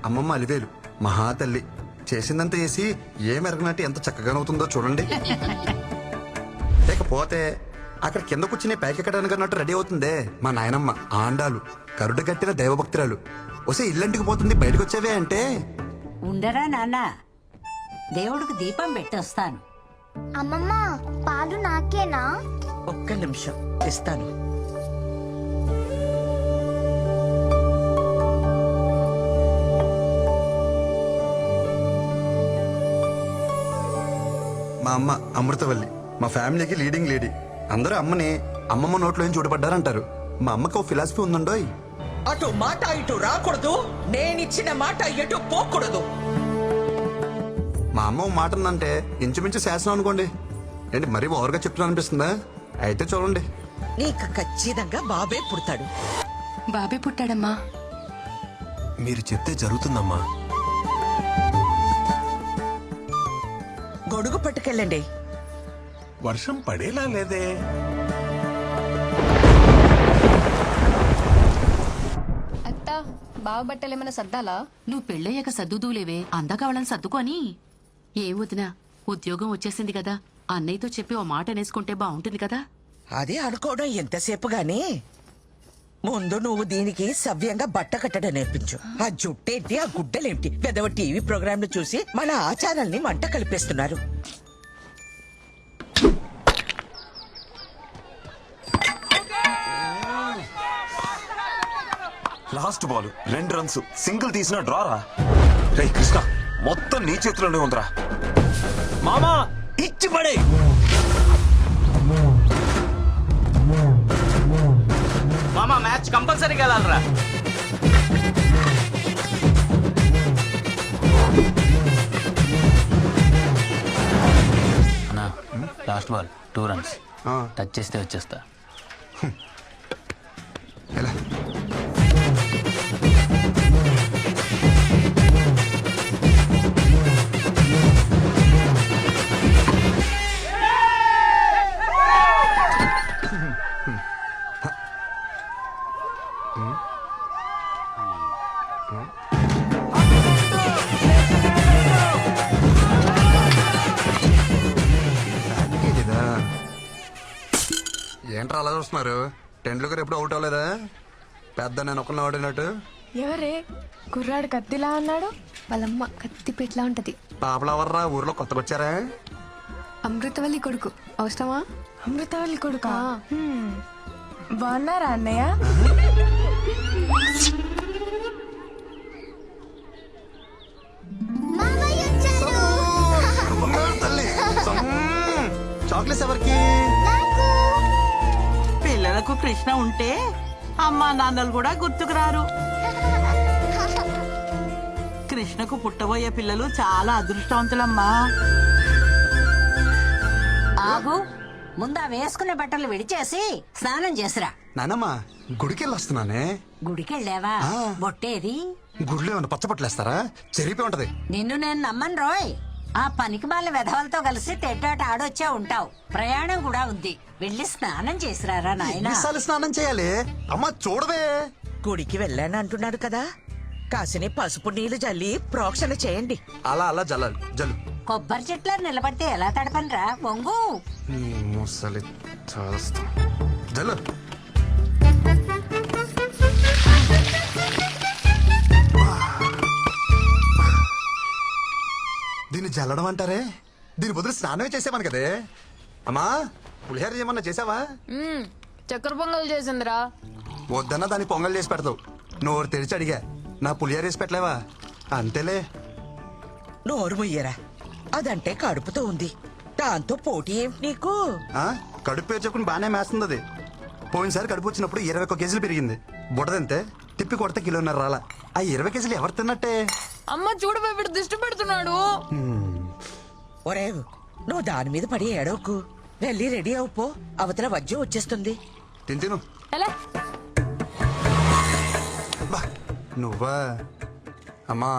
అమ్మమ్మ అలివేలు మహాతల్లి చేసిందంత చేసి ఏమెరగనట్టు ఎంత చక్కగానవుతుందో చూడండి. లేకపోతే అక్కడ కింద కూర్చుని పైకెక్కడానికి అన్నట్టు రెడీ అవుతుందే మా నాయనమ్మ ఆండాలు కరుడు కట్టిన దైవభక్తురాలు. వసే ఇల్లంటికి పోతుంది బయటకు వచ్చేవే అంటే ఉండరా నాన్న, దేవుడికి దీపం పెట్టొస్తాను. అమ్మమ్మ పాలు నాకేనా? ఒక్క నిమిషం ఇస్తాను. మా అమ్మ అమృతవల్లి మా ఫ్యామిలీకి లీడింగ్ లేడీ. అందరూ అమ్మని అమ్మమ్మ నోట్లో ఏం చూడబడ్డారంటారు. మా అమ్మకి ఓ ఫిలాసఫీ ఉందండోయ్. అటు మాట ఇటు రాకూడదు, నేనిచ్చిన మాట ఎటు పోకూడదు. మా అమ్మ ఓ మాట ఉందంటే ఇంచుమించు శాసనం అనుకోండి. ఏంటి మరీ ఓవర్గా చెప్తున్నా అనిపిస్తుందా? అయితే చూడండి. నీకు ఖచ్చితంగా బాబే పుడతాడు. బాబే పుట్టాడమ్మా. మీరు చెప్తే జరుగుతుందమ్మా. గొడుగు పట్టుకెళ్ళండి. వర్షం పడేలా లేదే. అత్త బావ బట్టలు ఏమైనా సర్దాలా? నువ్వు పెళ్ళయ్యాక సర్దుదూలేవే, అందాక వాళ్ళని సర్దుకొని. ఏ వదినా, ఉద్యోగం వచ్చేసింది కదా, అన్నయ్యతో చెప్పి ఓ మాట అనేసుకుంటే బాగుంటుంది కదా. అదే అనుకోవడం ఎంతసేపు గాని ముందు నువ్వు దీనికి సవ్యంగా బట్ట కట్టడం నేర్పించు. ఆ జుట్టేంటి, ఆ గుడ్డలేంటి, పెదవ టీవీ ప్రోగ్రాంలు చూసి మన ఆచారాల్ని మంట కలిపేస్తున్నారు. లాస్ట్ బాల్ 2 రన్స్, సింగిల్ తీసిన డ్రారా. రే కృష్ణ, మొత్తం నీ చేతిలోనే ఉందిరా. మామా ఇచ్చి పడే. మామా మ్యాచ్ కంపల్సరీ గెలాలరా. లాస్ట్ బాల్ 2 రన్స్, టచ్ చేస్తే వచ్చేస్తా. ఎలా ఏంట్రా అలా చూస్తున్నారు? టెండూల్కర్ ఎప్పుడు అవుట్ అవ్వలేదా? పెద్ద నేను ఒకరిని ఆడినట్టు. ఎవరే కుర్రాడు కత్తిలా అన్నాడు? వాళ్ళమ్మ కత్తి పెట్లా ఉంటది. పాపలవర్రా ఊర్లో కొత్తగా వచ్చారా? అమృతవల్లి కొడుకు. అవసరమా? అమృతవల్లి కొడుకా? బాగున్నారా అన్నయ్య? మామయ్య వచ్చారు. తల్లి చాక్లెట్స్ ఎవరికి? నాకు. పిల్లలకు కృష్ణ ఉంటే అమ్మా నాన్నలు కూడా గుర్తుకురారు. కృష్ణకు పుట్టబోయే పిల్లలు చాలా అదృష్టవంతులమ్మా. ఆగు, ముందా వేసుకునే బట్టలు విడిచేసి స్నానం చేసిరా. నానమ్మ గుడికెళ్ళి వస్తున్నానే. గుడికెళ్ళావా? ఆ. బొట్టేది? గుడిలో ఏమన్నా పచ్చపట్లేస్తారా? చెరిపి ఉంటది. నిన్ను నేను నమ్మను రోయ్. ఆ పనికి మాలిన వెధవలతో కలిసి తెడ్డాట ఆడొచ్చే ఉంటావు. ప్రయాణం కూడా ఉంది, వెళ్ళి స్నానం చేసిరారా నాయనా. ఎన్నిసార్లు స్నానం చేయాలి? అమ్మ చూడవే. గుడికి వెళ్ళాను అంటున్నాడు కదా, కాసిని పసుపు నీళ్లు జల్లి ప్రోక్షణ చేయండి. అలా అలా జల్లాలి. జల్లు. కొబ్బరి చెట్ల నిలబడితే ఎలా తడపనరా? వంగు. ముసలి చేస్తా. జల్లు. దీన్ని జల్లడం అంటారే? దీని బదులు స్నానమే చేసేవాను కదే. అమ్మా పులిహోర ఏమన్నా చేసావా? చక్కెర పొంగల్ చేసిందిరా. వద్దన్నా దాన్ని పొంగల్ చేసి పెడతావు. నోరు తెరిచి అడిగా, నా పులిహోర వేసి పెట్టలేవా? అంతేలే. నోరు ముయ్యరా, అదంటే కడుపుతో ఉంది, దాంతో పోటీ ఏమిటి నీకు? కడుపు పేర్చుకుని బాగానే మేస్తుంది అది. పోయినసారి కడుపు వచ్చినప్పుడు 21 కేజీలు పెరిగింది. బుడదంతే తిప్పి కొడితే 1.5 కిలోలు రాలా. ఆ 20 కేజీలు ఎవరు తిన్నట్టే? అమ్మ చూడు వీడు దిష్టి పెడుతున్నాడు. ఒరే, నువ్వు దాని మీద పడి ఏడవకు, వెళ్ళి రెడీ అవుపో, అవతల వజ్యం వచ్చేస్తుంది. తిను. ఎలా? బా నువ్వా? అమ్మా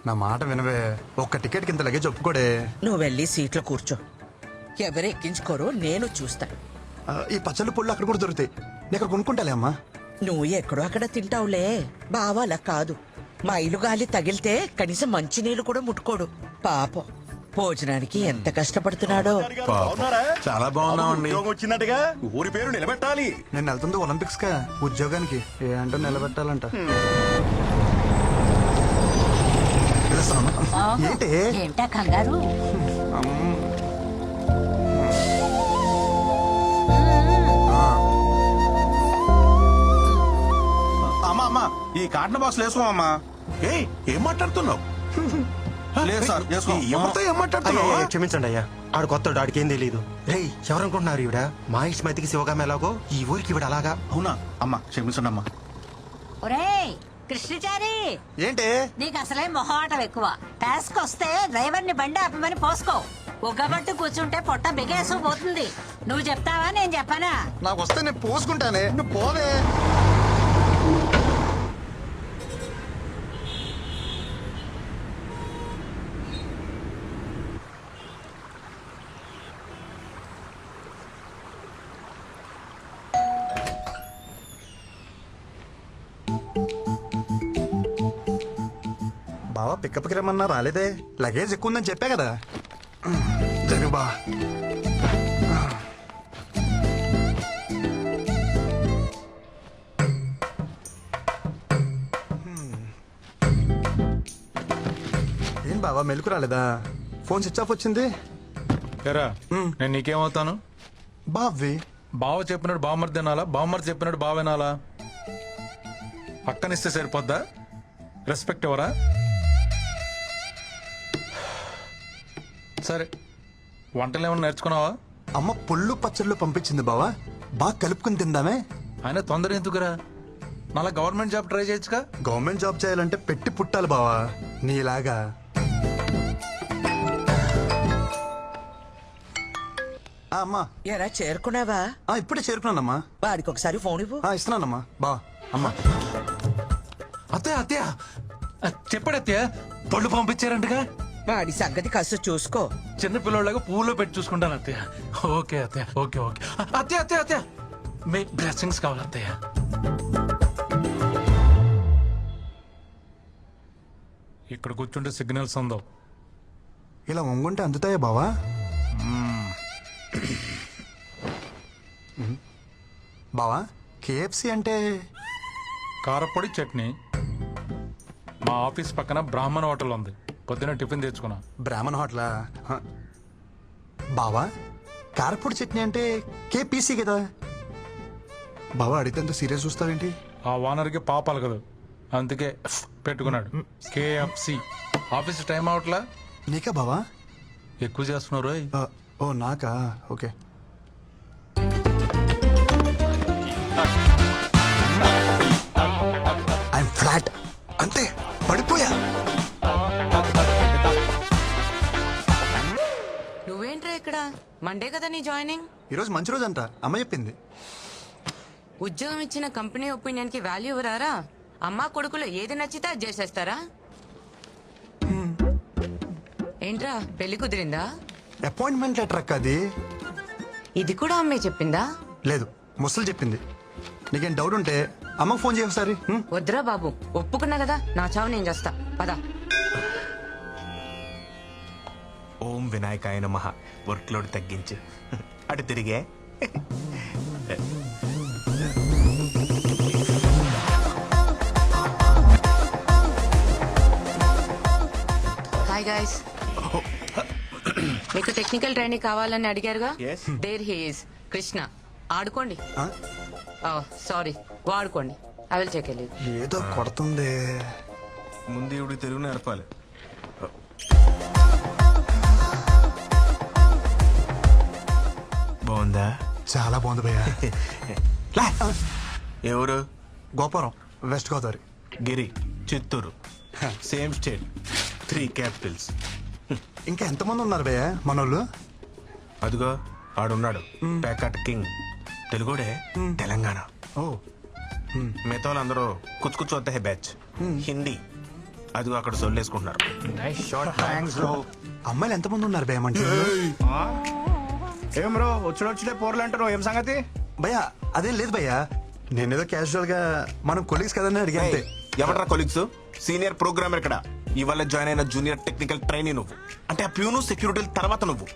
నా మాట వినవే. ఒక్క టికెట్ కింద లగేజ్ ఒప్పుకోడే. నువ్వు వెళ్ళి సీట్లో కూర్చో, ఎవరు ఎక్కించుకోరో నేను చూస్తాను. ఈ పచ్చళ్ళు పుళ్ళు అక్కడ కూడా దొరుకుతాయి. నేను అక్కడ కొనుక్కుంటాలే అమ్మా. నువ్వు ఎక్కడో అక్కడ తింటావులే, బావా అలా కాదు. మైలు గాలి తగిలితే కనీసం మంచినీళ్ళు కూడా ముట్టుకోడు పాపం. భోజనానికి ఎంత కష్టపడుతున్నాడో. చాలా బాగున్నామండి. వచ్చినట్టుగా ఊరి పేరు నిలబెట్టాలి. నేను వెళ్తుంది ఒలింపిక్స్ కా ఉద్యోగానికి ఏంటో నిలబెట్టాలంట. పిలుస్తాను. ఏంటి ఏంటా కంగారు? అమ్మా అమ్మా ఈ కాటన్ బాక్స్ వేసుకోమమ్మా. ఏయ్ ఏం మాట్లాడుతున్నావు? లేదు సార్ ఎవరితో ఏం మాట్లాడుతున్నావు? క్షమించండి అయ్యా. ఆడు కొత్త ఆడికి ఏం తెలియదు. రేయ్ ఎవరనుకుంటున్నారు ఈవిడ మా ఇష్టమైతికి శివగామ ఎలాగో ఈ ఊరికి ఈవిడ అలాగా. అవునా అమ్మా క్షమించండి అమ్మా. ఒరేయ్ కృష్ణచారి, ఏంటి నీకు అసలే మొహమాటం ఎక్కువ. టాస్క్ వస్తే డ్రైవర్ని బండి ఆపమని పోసుకో. ఉగ్గబట్టు కూర్చుంటే పొట్ట బిగేసు పోతుంది. నువ్వు చెప్తావా నేను చెప్పనా? నాకు వస్తే నేను పోసుకుంటానే, నువ్వు పోవే. బావా పికప్కి రమ్మన్నా రాలేదే. లగేజ్ ఎక్కువ ఉందని చెప్పా కదా. జరుగు బా. ఏం బావా మెలకు రాలేదా? ఫోన్ స్విచ్ ఆఫ్ వచ్చింది. ఎరా నేను నీకేమవుతాను? బావి బావ చెప్పినట్టు బామ్మర్ తినాలా, బామ్మర్ చెప్పినట్టు బావ వినాలా? పక్కనిస్తే సరిపోద్దా? రెస్పెక్ట్ ఎవరా? సరే వంటలు ఏమన్నా నేర్చుకున్నావా? అమ్మ పుల్లు పచ్చళ్ళు పంపించింది బావా, బాగా కలుపుకుని తిందామే. ఆయన తొందర ఎందుకురా? మళ్ళా గవర్నమెంట్ జాబ్ ట్రై చేయొచ్చుగా. గవర్నమెంట్ జాబ్ చేయాలంటే పెట్టి పుట్టాలి బావా నీలాగా. అమ్మా ఎరా చేరుకున్నావా? ఇప్పుడే చేరుకున్నానమ్మా. వాడికి ఒకసారి ఫోన్ ఇవ్వు. ఇస్తున్నానమ్మా. బా అమ్మా. అత్తయ్య అత్తయ్య చెప్పాడు అత్తయ్య, పళ్ళు పంపించారంటగా. వాడి సంగతి కాస్త చూసుకో. చిన్న పిల్లలాగా పువ్వులో పెట్టి చూసుకుంటాను అత్తయ్య. ఓకే అత్తయ్య, ఓకే ఓకే. అత్తయ్య అత్తయ్య అత్తయ్య మీ బ్లెస్సింగ్స్ కావాలి అత్తయ్య. ఇక్కడ కూర్చుంటే సిగ్నల్స్ ఉందో. ఇలా వంగుంటే అందుతాయా బావా? బావా కేఎఫ్సి అంటే? కారపొడి చట్నీ. మా ఆఫీస్ పక్కన బ్రాహ్మణ హోటల్ ఉంది, పొద్దున టిఫిన్ తెచ్చుకున్నా. బ్రాహ్మణ్ హోటలా? బావా కారపొడి చట్నీ అంటే కేపీసీ కదా. బావా అడిగితే అంత సీరియస్ చూస్తావేంటి? ఆ ఓనర్కి పాపాలు కదా, అందుకే పెట్టుకున్నాడు కేఎఫ్సి. Office time అవట్లా. నీకా బావా? ఎక్కువ చేస్తున్నారు. ఓ నాకా? ఓకే. ఐఎమ్ ఫ్లాట్ అంతే, పడిపోయా. నువ్వేంట్రా ఇక్కడ? మండే కదా నీ జాయినింగ్? ఈరోజు మంచి రోజు అంట, అమ్మ చెప్పింది. ఉద్యోగం ఇచ్చిన కంపెనీ ఒపీనియన్ కి వాల్యూ ఇవ్వరారా? అమ్మా కొడుకులు ఏది నచ్చితే అది చేసేస్తారా? ఏంట్రా పెళ్లి కుదిరిందా? అపాయింట్మెంట్ లెటర్ అక్క అది. ఇది కూడా అమ్మే చెప్పిందా? లేదు, ముసలు చెప్పింది. నీకేం డౌట్ ఉంటే అమ్మకు ఫోన్ చేయ ఒకసారి. వద్దురా బాబు, ఒప్పుకున్నా కదా, నా చావు నేను చేస్తా. పదా. ఓం వినాయకాయ నమః. వర్క్ లోడ్ తగ్గించు. అటు తిరిగే. Hi guys. మీకు టెక్నికల్ ట్రైనింగ్ కావాలని అడిగారుగా. There he is Krishna. ఆడుకోండి. సారీ, వాడుకోండి. I will check. ఏదో కొడుతుంది. ముందు ఇవిడికి తెలుగు నేర్పాలి. బాగుందా? చాలా బాగుంది భయ్యా. ఎవరు? Gopuram, west Godavari. Giri, Chittoor. Same state, 3 capitals. ఇంకా ఎంతమంది ఉన్నారు భయ్యా మనోళ్ళు? అదిగో ఆడున్నాడు, ప్యాకట్ కింగ్. తెలుగుడే, తెలంగాణ. ఓ మిగతా వాళ్ళందరూ కుచ్చు కుచ్చు వద్ద హే బ్యాచ్. హిందీ. అదిగో అక్కడ సొల్లేసుకుంటున్నారు. అమ్మాయిలు ఎంతమంది ఉన్నారు భయ్యా మన టీంలో? ఏం బ్రో వచ్చిడే పోర్లు అంటారు, ఏం సంగతి? భయ్యా అదేం లేదు భయ్యా, నేనేదో క్యాజువల్ గా మనం కొలీగ్స్ కదని అడిగా అంతే. ఎవడరా కొలీగ్స్? సీనియర్ ప్రోగ్రామర్ ఇక్కడ. ఇవాళ జాయిన్ అయిన జూనియర్ టెక్నికల్ ట్రైనీ నువ్వు. అంటే ఆ ప్యూను సెక్యూరిటీ తర్వాత నువ్వు.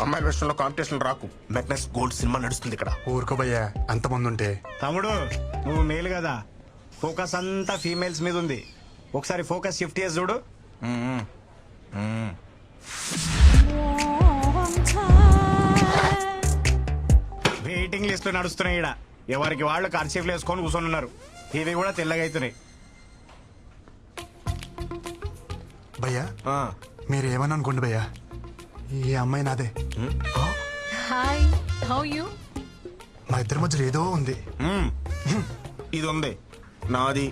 అమ్మాయి విషయంలో కాంపిటీషన్ రాకు. మెగ్నస్ గోల్డ్ సినిమా నడుస్తుంది ఇక్కడ. ఊరుకో భయ్యా అంతమంది ఉంటే. తమ్ముడు నువ్వు మేలు కదా, ఫోకస్ అంతా ఫీమేల్స్ మీద ఉంది. ఒకసారి ఫోకస్ షిఫ్ట్ చేసి చూడు. వెయిటింగ్ లిస్ట్ నడుస్తున్నాయి ఇక్కడ. ఎవరికి వాళ్ళు కర్చీఫ్లు వేసుకొని కూర్చొని ఉన్నారు. ఇవి కూడా తెల్లగా అవుతున్నాయి. భయ్యా మీరు ఏమని అనుకోండి భయ్యా, ఈ అమ్మాయి నాదే. Hi, how you? మా ఇద్దరి మధ్యలో ఏదో ఉంది. ఇది ఉంది నాది.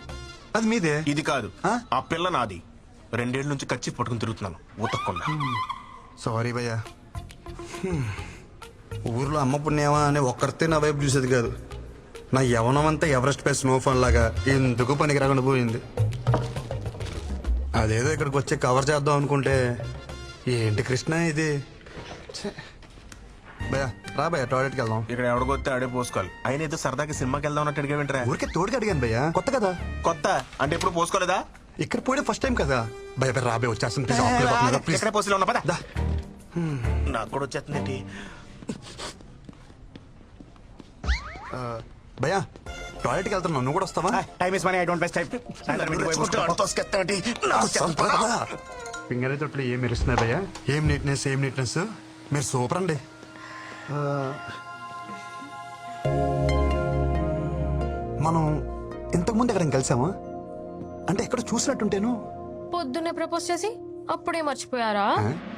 అది మీదే. ఇది కాదు, ఆ పిల్ల నాది. 2 ఏళ్ల నుంచి కచ్చి పట్టుకుని తిరుగుతున్నాను ఉతక్కుండా. సారీ భయ్యా. ఊర్లో అమ్మ పుణ్యమా అని ఒక్కరితే నా వైపు చూసేది కాదు. నా యవనం అంతా ఎవరెస్ట్ పై స్నోఫాన్ లాగా ఎందుకు పనికి రాకుండా పోయింది. అదేదో ఇక్కడికి వచ్చి కవర్ చేద్దాం అనుకుంటే ఏంటి కృష్ణ ఇది. ఛే. భయ్యా రా భయ్యా టాయిలెట్కి వెళ్దాం. ఇక్కడ ఎవడికొస్తే ఆడే పోసుకోవాలి. అయినా ఏదో సరదాకి సినిమాకి వెళ్దాం అన్నట్టు అడిగా వింటరా. ఊరికే తోడుకి అడిగాను భయ్యా, కొత్త కదా. కొత్త అంటే ఎప్పుడు పోసుకోలేదా? ఇక్కడ పోయడం ఫస్ట్ టైం కదా. భయ రాబే వచ్చేస్తుంది. ఎక్కడ పోసిలో ఉన్నా పదా. నాకు కూడా వచ్చేస్తుంది. భయ్యా టాయిలెట్కి వెళ్తున్నావు, నువ్వు కూడా వస్తావా? Time is money, I don't waste time. Finger తొట్లు ఏం మెరుస్తున్నాయి భయ్యా. ఏం నీట్నెస్, ఏం నీట్నెస్. మీరు సూపర్ అండి. మనం ఇంతకుముందు ఎక్కడ కలిసామా? అంటే ఎక్కడ చూసినట్టుంటేను. పొద్దున్నే ప్రపోజ్ చేసి అప్పుడే మర్చిపోయారా?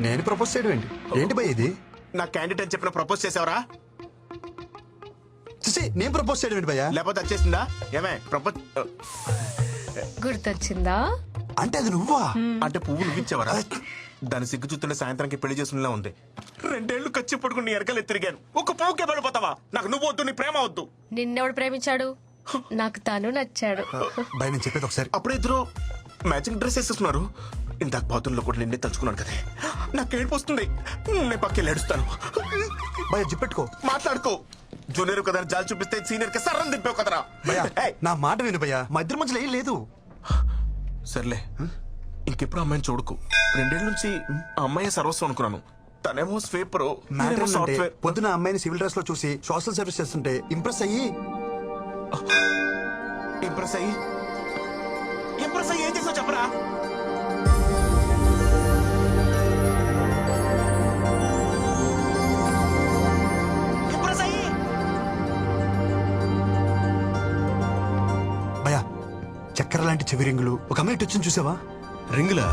నేను ప్రపోజ్ చేయడం ఏంటి? ఏంటి భయ్ ఇది? నా క్యాండిడేట్ అని చెప్పిన ప్రపోజ్ చేసావరా? నేను ప్రపోజ్ చేయడం ఏంటి భయ్యా? లేకపోతే వచ్చేసిందా? ఏమే ప్రపోజ్ గుర్తొచ్చిందా? అంటే అది నువ్వా? అంటే పువ్వు నువ్విచ్చావరా? దాని సిగ్గు చూస్తుంటే సాయంత్రానికి పెళ్లి చేసుకునేలా ఉంది. 2 ఏళ్లు ఖర్చు పట్టుకుని నీ ఎరకలు తిరిగాను. ఒక పువ్వుకే పడిపోతావా? నాకు నువ్వు వద్దు, నీ ప్రేమ వద్దు. నిన్నెవడు ప్రేమించాడు? నాకు తను నచ్చాడు. భయ్ నేను చెప్పేది ఒకసారి. అప్పుడే ఇద్దరు మ్యాచింగ్ డ్రెస్ వేసేస్తున్నారు. ఇందాక బాత్రూంలో కూడా నిన్నే తలుచుకున్నాను కదే. నాకు ఏడుపు వస్తుంది. నేను పక్కెళ్ళి ఏడుస్తాను. భయ జిప్పెట్టుకో, మాట్లాడుకో. జూనియర్ కదా జాలి చూపిస్తే సీనియర్ కి సర్రం దింపావు కదరా. భయ్యా నా మాట విను భయ్యా, మా ఇద్దరి మధ్యలో ఏం లేదు. సర్లే, ఇంకెప్పుడు అమ్మాయిని చూడకు. 2 ఏళ్ల నుంచి ఆ అమ్మాయి సర్వస్వం అనుకున్నాను. తనేమో స్వీపర్. పొద్దున అమ్మాయిని సివిల్ డ్రెస్ లో చూసి సోషల్ సర్వీస్ చేస్తుంటే ఇంప్రెస్ అయ్యి ఏం చేసావు చెప్పరా? భయ్యా చక్కెర లాంటి చెవి రింగులు ఒక అమ్మాయి ఇటు వచ్చింది చూసావా? రింగులా?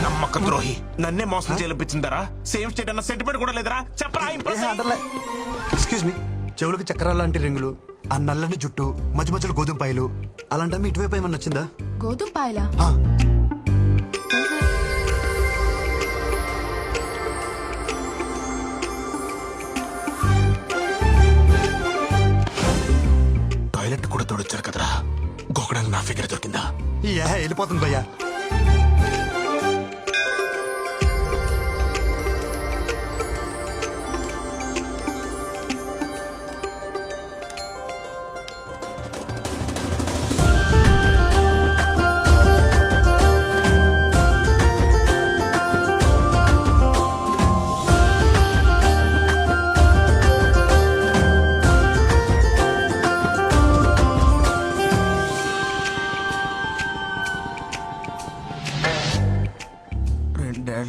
నమ్మక ద్రోహి, నన్నే మోసం చేయించిందరా? సేమ్ స్టేట్ అన్న సెంటిమెంట్ కూడా లేదరా? చెప్పరా? ఎక్స్క్యూజ్ మీ, చెవులకు చక్కెర లాంటి రింగులు, ఆ నల్లని జుట్టు, మధ్య మధ్యలో గోధుమ పాయలు, అలాంటి అమ్మాయి ఇటువైపు ఏమన్నా వచ్చిందా? గోధుమ పాయలా? టాయిలెట్ కూడా తోడొచ్చారు కదరా. గోకడానికి నా ఫిగర్ దొరికిందా? వెళ్ళిపోతుంది భయ్యా.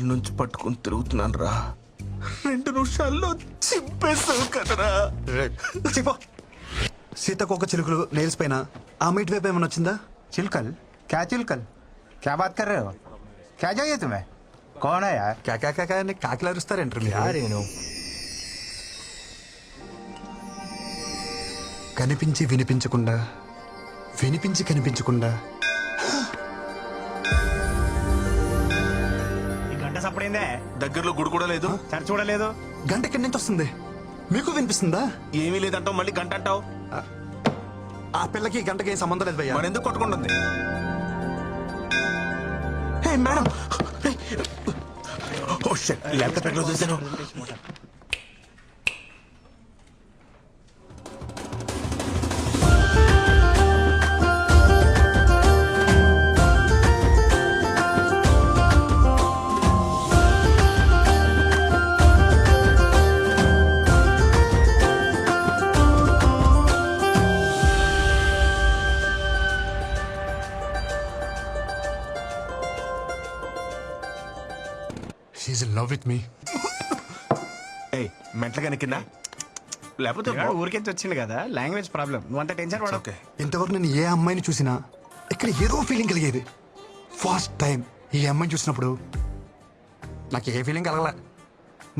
నుంచి పట్టుకుని తిరుగుతున్నాను రా. 2 నిమిషాల్లో చింపేస్తావు కదరా. సీతకొక చిలుకలు నెయిల్స్ పైన ఆ అమ్మాయి ఇటువైపు ఏమన్నా వచ్చిందా? चिलकल? क्या चिलकल? क्या बात कर रहे हो? क्या चाहिए तुम्हें? कौन है यार? కాకా కాకిలు అరుస్తారేంటారు మీరు? రేణు కనిపించి వినిపించకుండా, వినిపించి కనిపించకుండా. ఈ గంట సప్పుడైందే. దగ్గరలో గుడి కూడా లేదు, చర్చ కూడా లేదు. గంట ఎక్కడి నుంచి వస్తుంది? మీకు వినిపిస్తుందా? ఏమీ లేదంటావు, మళ్ళీ గంట అంటావు. ఆ పిల్లకి ఈ గంటకి ఏం సంబంధం లేదు భయ్యా. మరి ఎందుకు కొట్టుకుంటుంది? హే మేడం, ఓ షిట్, ల్యాప్టాప్ ఎక్కడ చూసాను? She in love with me. ఏయ్, మెంటలుగానే కింద లేకపోతే ఊరికెచ్చి వచ్చింది కదా, లాంగ్వేజ్ ప్రాబ్లం. నువ్వు అంత టెన్షన్ పడవు. ఓకే. ఇంతవరకు నేను ఏ అమ్మాయిని చూసినా ఇక్కడ ఏదో ఫీలింగ్ కలిగేది. ఫస్ట్ టైం ఈ అమ్మాయిని చూసినప్పుడు నాకు ఏ ఫీలింగ్ కలగల.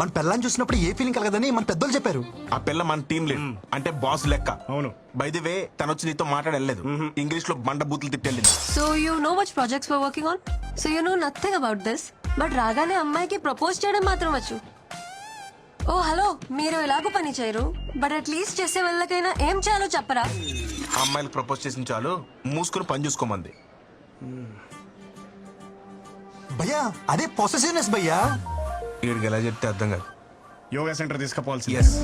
మన పిల్లని చూసినప్పుడు ఏ ఫీలింగ్ కలగదని మన పెద్దలు చెప్పారు. ఆ పిల్ల మన టీం లీడ్, అంటే బాస్ లెక్క. అవును. బై ది వే, తను వచ్చి నీతో మాట్లాడలేదు, ఇంగ్లీష్ లో బండ బూతులు తిట్టెళ్ళింది. So you know which projects were working on, so you know nothing about this. But రాగానే అమ్మాయికి ప్రపోజ్ చేయడం మాత్రం వచ్చు. ఓ హలో, మీరు ఎలాగో పని చేయరు, బట్ అట్లీస్ట్ చేసే వాళ్ళకైనా ఏం చేయాలో చెప్పరా? ఆ అమ్మాయిలకు ప్రపోజ్ చేసిన చాలు, మూసుకుని పని చూసుకోమంది. భయ్యా అదే పొసెసివ్నెస్ భయ్యా. వీడికి ఎలా చెప్తే అర్థం కాదు. Yoga centre తీసుకుపోవాల్సి. ఎస్.